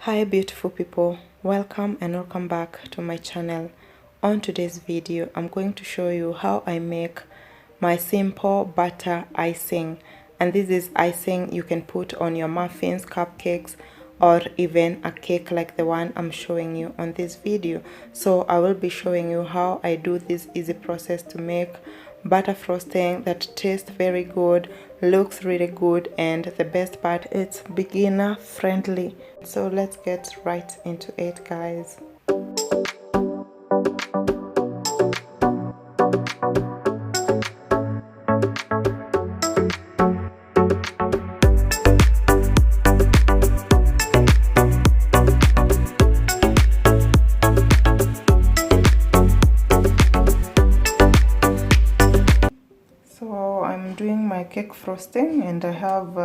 Hi beautiful people, welcome and welcome back to my channel. On today's video I'm going to show you how I make my simple butter icing, and this is icing you can put on your muffins, cupcakes, or even a cake like the one I'm showing you on this video. So I will be showing you how I do this easy process to make butter frosting that tastes very good, looks really good, and the best part, it's beginner friendly. So let's get right into it, guys. So I'm doing my cake frosting, and I have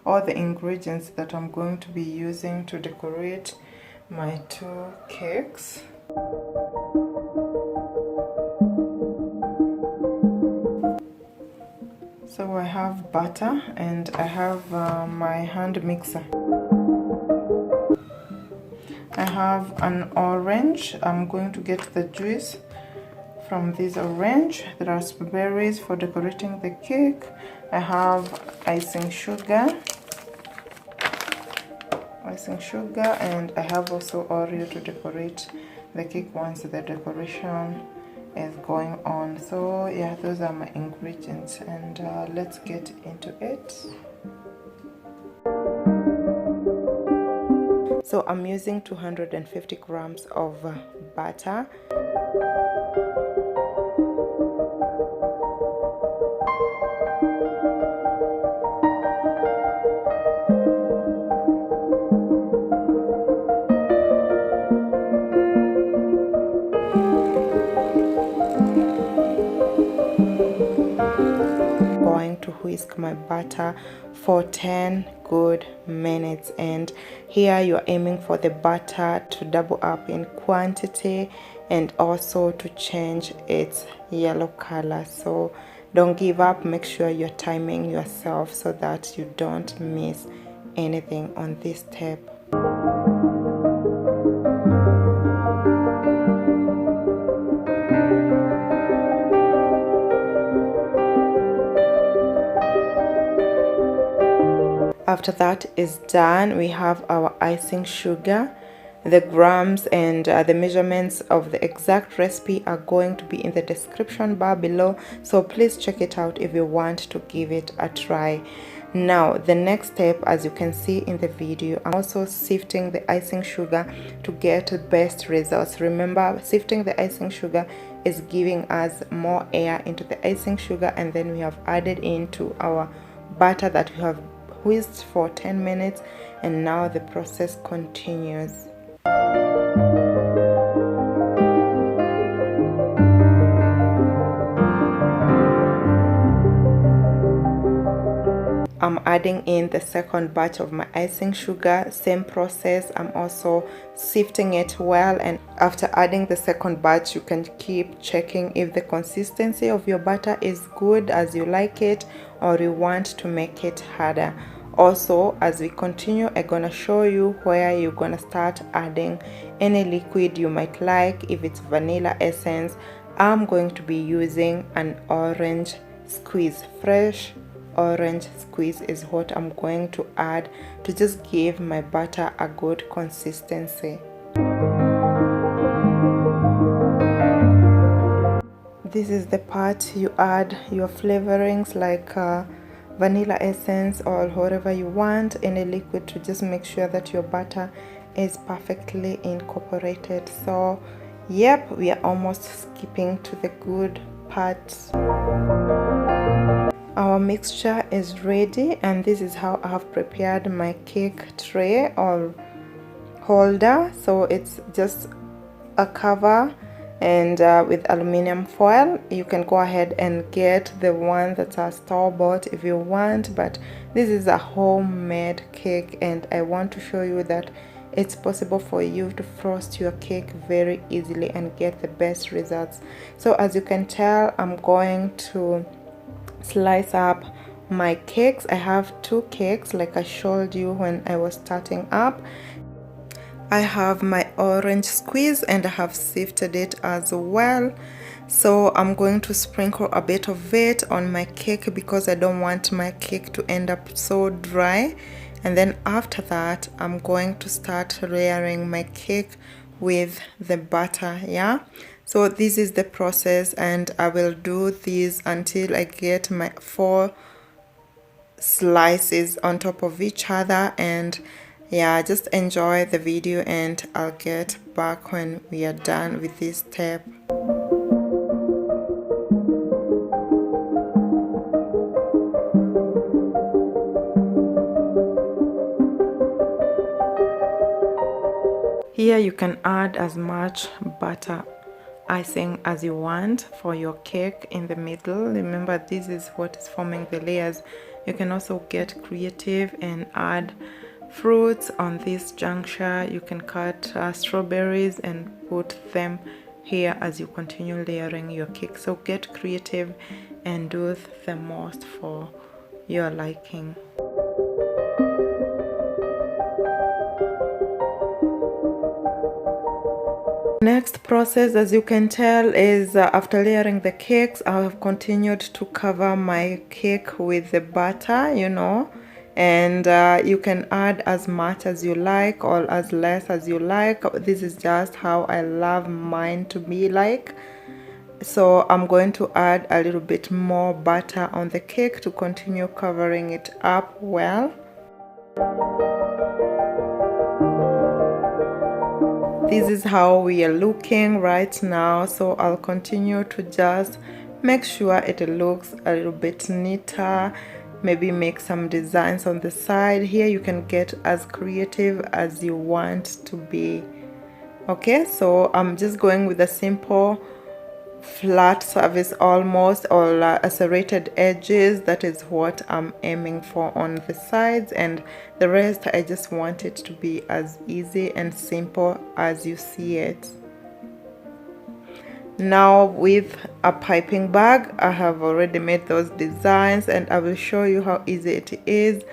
all the ingredients that I'm going to be using to decorate my two cakes. So I have butter and I have my hand mixer. I have an orange. I'm going to get the juice from this orange. There are raspberries for decorating the cake. I have icing sugar, and I have also Oreo to decorate the cake once the decoration is going on. So yeah, those are my ingredients, and let's get into it. So I'm using 250 grams of butter. To whisk my butter for 10 good minutes, and here you're aiming for the butter to double up in quantity and also to change its yellow color. So don't give up, make sure you're timing yourself so that you don't miss anything on this step. After that is done, we have our icing sugar. The grams and the measurements of the exact recipe are going to be in the description bar below, so please check it out if you want to give it a try. Now the next step, as you can see in the video, I'm also sifting the icing sugar to get the best results. Remember, sifting the icing sugar is giving us more air into the icing sugar, and then we have added into our butter that we have whisked for 10 minutes, and now the process continues. I'm adding in the second batch of my icing sugar. Same process, I'm also sifting it well, and after adding the second batch you can keep checking if the consistency of your butter is good as you like it, or you want to make it harder. Also, as we continue, I'm gonna show you where you're gonna start adding any liquid you might like. If it's vanilla essence, I'm going to be using an orange squeeze. Fresh orange squeeze is what I'm going to add to just give my butter a good consistency. This is the part you add your flavorings like vanilla essence or whatever you want, any liquid, to just make sure that your butter is perfectly incorporated. So yep, we are almost skipping to the good part. Our mixture is ready, and this is how I have prepared my cake tray or holder. So it's just a cover and with aluminum foil. You can go ahead and get the one that's a store-bought if you want, but this is a homemade cake, and I want to show you that it's possible for you to frost your cake very easily and get the best results. So as you can tell, I'm going to slice up my cakes. I have two cakes like I showed you when I was starting up. I have my orange squeeze and I have sifted it as well. So I'm going to sprinkle a bit of it on my cake because I don't want my cake to end up so dry. And then after that, I'm going to start layering my cake with the butter. Yeah, so this is the process, and I will do this until I get my 4 slices on top of each other. And yeah, just enjoy the video and I'll get back when we are done with this step. Here you can add as much butter icing as you want for your cake in the middle. Remember, this is what is forming the layers. You can also get creative and add fruits on this juncture. You can cut strawberries and put them here as you continue layering your cake. So get creative and do the most for your liking. Next process, as you can tell, is after layering the cakes, I have continued to cover my cake with the butter, you know, and you can add as much as you like or as less as you like. This is just how I love mine to be like. So I'm going to add a little bit more butter on the cake to continue covering it up well. This is how we are looking right now, so I'll continue to just make sure it looks a little bit neater, maybe make some designs on the side. Here you can get as creative as you want to be. Okay, so I'm just going with a simple flat surface almost, or serrated edges. That is what I'm aiming for on the sides, and the rest I just want it to be as easy and simple as you see it. Now with a piping bag, I have already made those designs and I will show you how easy it is.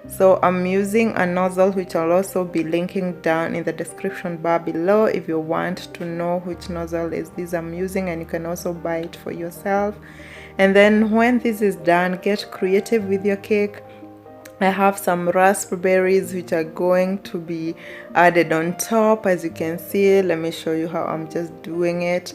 So I'm using a nozzle, which I'll also be linking down in the description bar below if you want to know which nozzle is this I'm using, and you can also buy it for yourself. And then when this is done, get creative with your cake. I have some raspberries which are going to be added on top, as you can see. Let me show you how I'm just doing it,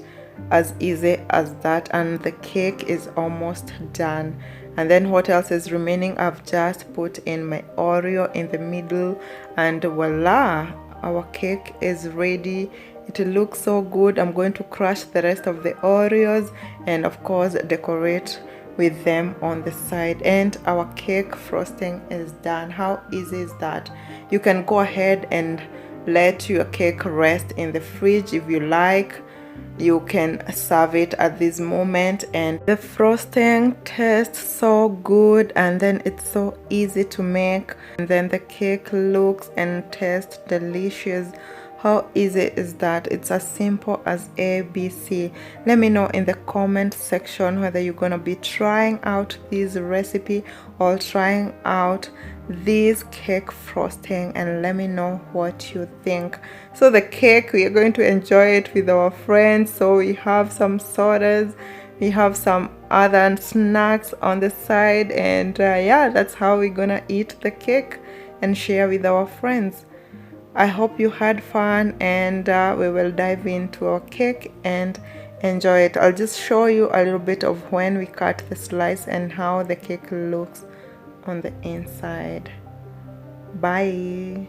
as easy as that, and the cake is almost done. And then what else is remaining? I've just put in my Oreo in the middle, and voila, our cake is ready. It looks so good. I'm going to crush the rest of the Oreos and of course decorate with them on the side, and our cake frosting is done. How easy is that? You can go ahead and let your cake rest in the fridge if you like. You can serve it at this moment, and the frosting tastes so good, and then it's so easy to make, and then the cake looks and tastes delicious. How easy is that? It's as simple as ABC. Let me know in the comment section whether you're gonna be trying out this recipe or trying out this cake frosting, and let me know what you think. So the cake, we are going to enjoy it with our friends. So we have some sodas, we have some other snacks on the side, and yeah, that's how we're gonna eat the cake and share with our friends. I hope you had fun, and we will dive into our cake and enjoy it. I'll just show you a little bit of when we cut the slice and how the cake looks on the inside. Bye.